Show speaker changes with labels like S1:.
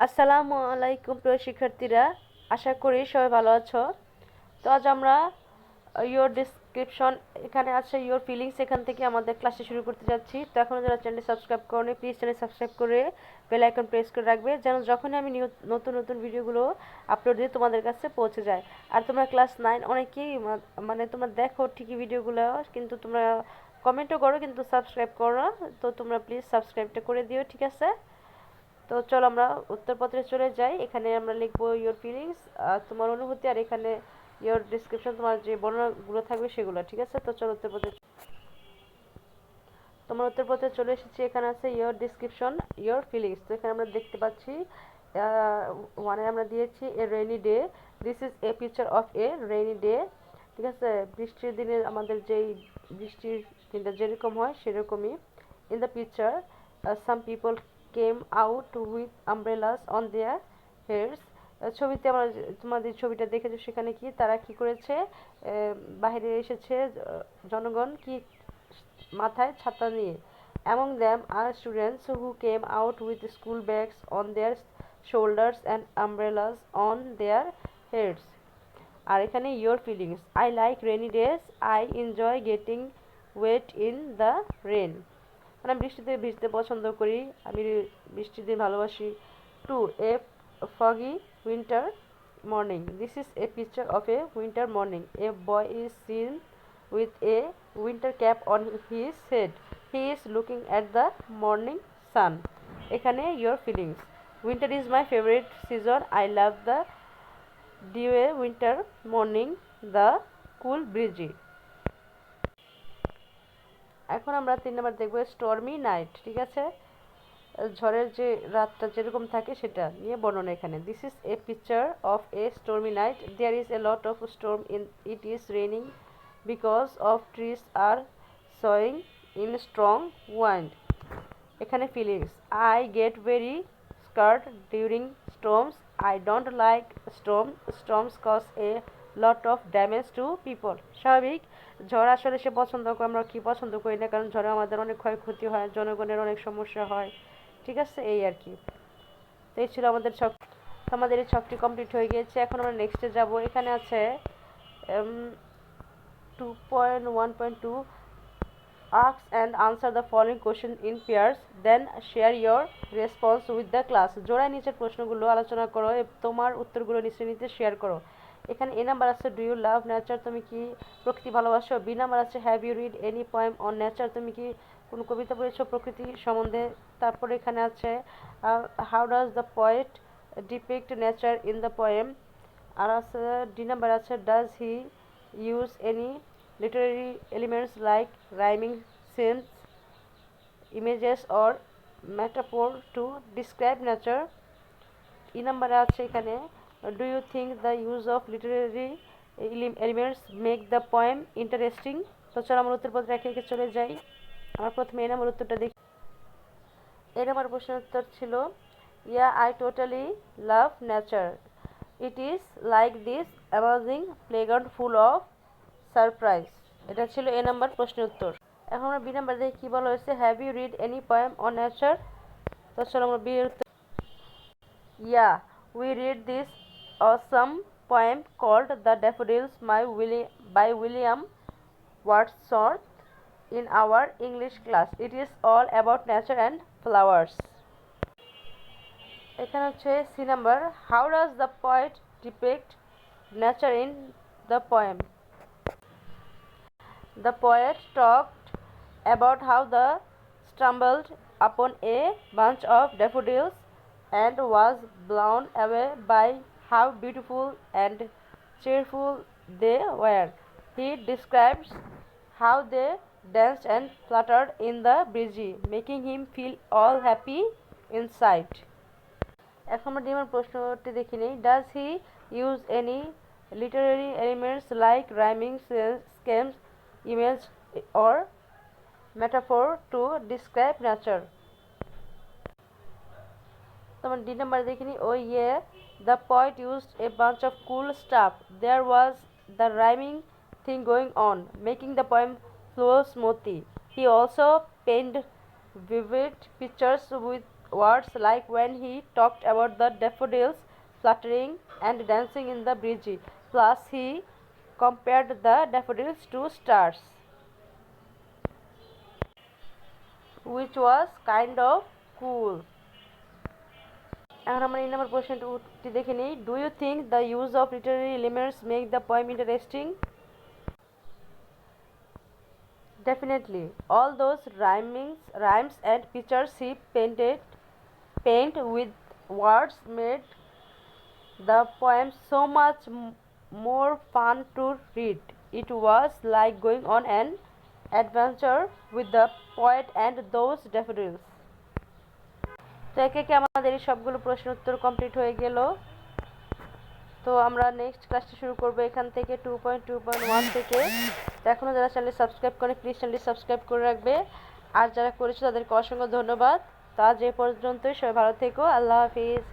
S1: আসসালামু আলাইকুম প্রিয় শিক্ষার্থীরা, আশা করি সবাই ভালো আছো। তো আজ আমরা ইয়োর ডিসক্রিপশন এখানে আছে, ইয়োর ফিলিংস এখান থেকে আমাদের ক্লাসে শুরু করতে যাচ্ছি। তো এখনও যারা চ্যানেল সাবস্ক্রাইব করনি, প্লিজ চ্যানেল সাবস্ক্রাইব করে বেল আইকন প্রেস করে রাখবে, যেন যখনই আমি নতুন নতুন ভিডিওগুলো আপলোড দিই তোমাদের কাছে পৌঁছে যায়। আর তোমরা ক্লাস 9 অনেকেই মানে তোমরা দেখো ঠিকই ভিডিওগুলো, কিন্তু তোমরা কমেন্টও করো কিন্তু সাবস্ক্রাইব করো না। তো তোমরা প্লিজ সাবস্ক্রাইবটা করে দিও, ঠিক আছে? তো চলো আমরা উত্তরপত্রে চলে যাই। এখানে আমরা লিখবো ইয়োর ফিলিংস, তোমার অনুভূতি, আর এখানে ইয়োর ডিসক্রিপশন, তোমার যে বর্ণনাগুলো থাকবে সেগুলো, ঠিক আছে? তো চলো উত্তরপত্রে, তোমার উত্তরপত্রে চলে এসেছি। এখানে আছে ইয়োর ডিসক্রিপশন ইয়োর ফিলিংস। তো এখানে আমরা দেখতে পাচ্ছি ওয়ানে আমরা দিয়েছি a rainy day, this is a picture of a rainy day, ঠিক আছে? বৃষ্টির দিনে আমাদের যেই বৃষ্টির দিনটা যেরকম হয় সেরকমই। In the picture some people came out with umbrellas on their heads. ছবিতে আমরা তোমাদের ছবিটা দেখেছো, সেখানে কি তারা কি করেছে, বাইরে এসেছে জনগণ কি মাথায় ছাতা নিয়ে। Among them are students who came out with school bags on their shoulders and umbrellas on their heads. আর এখানে your feelings, I like rainy days, I enjoy getting wet in the rain. মানে আমি বৃষ্টিতে ভিজতে পছন্দ করি, আমি বৃষ্টির দিন ভালোবাসি। 2. A foggy winter morning, this is a picture of a winter morning. A boy is seen with a winter cap on his head, he is looking at the morning sun. এখানে your feelings, winter is my favorite season, I love the dewy winter morning, the cool breezy. এখন আমরা 3 number দেখব stormy night, ঠিক আছে? ঝড়ের যে রাতটা যেরকম থাকে সেটা নিয়ে বর্ণনা এখানে। This is a picture of a stormy night, there is a lot of storm in, it is raining because of trees are swaying in strong wind. এখানে feelings, I get very scared during storms, I don't like storms cause a lot of damage to people. স্বাভাবিক, ঝড় আসলে সে পছন্দ করে, আমরা কি পছন্দ করি না, কারণ ঝড়ে আমাদের অনেক ক্ষয়ক্ষতি হয়, জনগণের অনেক সমস্যা হয়, ঠিক আছে? এই আর কি। তো এই ছিল আমাদের ছক, আমাদের এই ছকটি কমপ্লিট হয়ে গিয়েছে। এখন আমরা নেক্সটে যাব। এখানে আছে 2.1.2, ask and answer the following question in pairs, then share your response with the class. জোড়ায় নিচের প্রশ্নগুলো আলোচনা করো, তোমার উত্তরগুলো নিচে নিচে শেয়ার করো। এখানে এ নাম্বার আছে ডু ইউ লাভ নেচার, তুমি কি প্রকৃতি ভালোবাসো? বি নাম্বার আছে have you read any poem on nature, তুমি কি কোনো কবিতা পড়েছো প্রকৃতি সম্বন্ধে? তারপরে এখানে আছে how does the poet depict nature in the poem. আর আছে ডি নাম্বার আছে does he use any literary elements like rhyming scenes, images or metaphor to describe nature. E নাম্বারে আছে এখানে do you think the use of literary elements make the poem interesting? তো চলো আমরা উত্তরপত্র একে একে চলে যাই। আমরা প্রথমে এ নাম্বার উত্তরটা দেখি। এ নাম্বার প্রশ্নের উত্তর ছিল yeah, I totally love nature, it is like this amazing playground full of surprise. এটা ছিল এ নাম্বার প্রশ্নের উত্তর। এখন আমরা বি নাম্বার দেখি কি বলা হয়েছে, have you read any poem on nature? তো চলো আমরা বি এর উত্তর, yeah we read this awesome poem called the daffodils by William Wordsworth in our English class. It is all about nature and flowers. এখানে হচ্ছে C number, how does the poet depict nature in the poem? The poet talked about how they stumbled upon a bunch of daffodils and was blown away by how beautiful and cheerful they were. He describes how they danced and fluttered in the breeze, making him feel all happy inside. এখন আমরা ডিমের প্রশ্নটি দেখে নিই। Does he use any literary elements like rhyming schemes, image or metaphor to describe nature? তোমার D number দেখে নিই। Oh yeah, the poet used a bunch of cool stuff. There was the rhyming thing going on, making the poem flow smoothly. He also painted vivid pictures words like when he talked about the daffodils fluttering and dancing in the breeze. Plus, he compared the daffodils to stars, which was kind of cool. এখন আমরা 9 নম্বর প্রশ্নটি দেখে নিই। Do you think the use of literary elements make the poem interesting? Definitely. All those rhymes and pictures he paint with words made the poem so much more fun to read. It was like going on an adventure with the poet and those daffodils. তো একে একে আমাদের এই সবগুলো প্রশ্ন উত্তর complete হয়ে গেল। তো আমরা নেক্সট ক্লাসটা শুরু করব এখান থেকে 2.2.1 থেকে। তো এখনও যারা চ্যানেল সাবস্ক্রাইব করে প্লিজ চ্যানেলটি সাবস্ক্রাইব করে রাখবে, আর যারা করেছে তাদেরকে অসংখ্য ধন্যবাদ। তো আজ এ পর্যন্তই, সবাই ভালো থেকো, আল্লাহ হাফিজ।